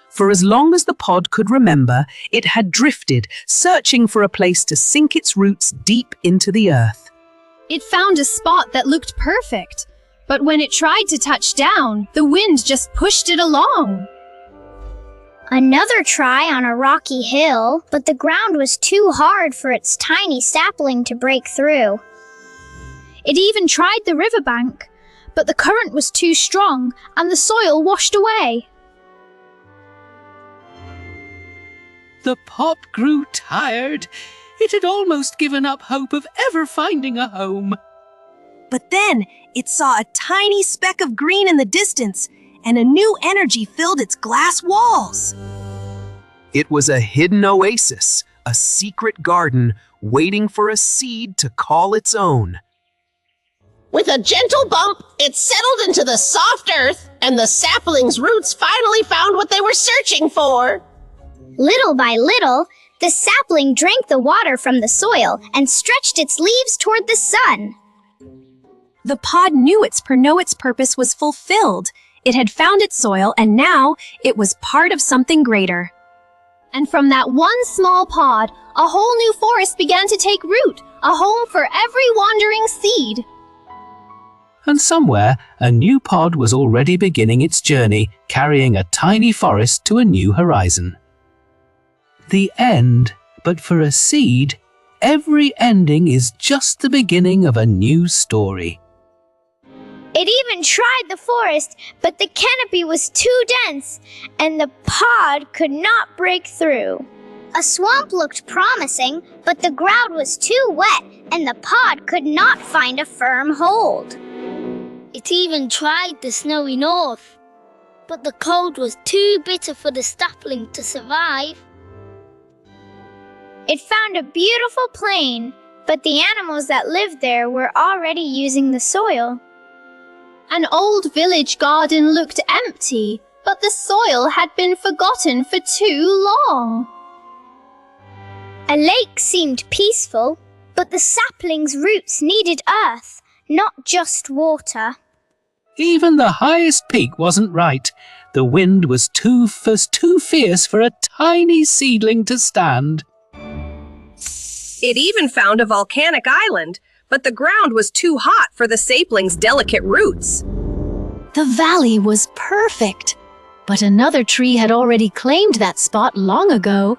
For as long as the pod could remember, it had drifted, searching for a place to sink its roots deep into the earth. It found a spot that looked perfect, but when it tried to touch down, the wind just pushed it along. Another try on a rocky hill, but the ground was too hard for its tiny sapling to break through. It even tried the riverbank, but the current was too strong and the soil washed away. The pop grew tired. It had almost given up hope of ever finding a home. But then it saw a tiny speck of green in the distance, and a new energy filled its glass walls. It was a hidden oasis, a secret garden waiting for a seed to call its own. With a gentle bump, it settled into the soft earth, and the sapling's roots finally found what they were searching for. Little by little, the sapling drank the water from the soil and stretched its leaves toward the sun. The pod knew its purpose was fulfilled. It had found its soil, and now it was part of something greater. And from that one small pod, a whole new forest began to take root, a home for every wandering seed. And somewhere, a new pod was already beginning its journey, carrying a tiny forest to a new horizon. The end, but for a seed, every ending is just the beginning of a new story. It even tried the forest, but the canopy was too dense, and the pod could not break through. A swamp looked promising, but the ground was too wet, and the pod could not find a firm hold. It even tried the snowy north, but the cold was too bitter for the sapling to survive. It found a beautiful plain, but the animals that lived there were already using the soil. An old village garden looked empty, but the soil had been forgotten for too long. A lake seemed peaceful, but the sapling's roots needed earth, not just water. Even the highest peak wasn't right. The wind was too fierce for a tiny seedling to stand. It even found a volcanic island, but the ground was too hot for the sapling's delicate roots. The valley was perfect, but another tree had already claimed that spot long ago.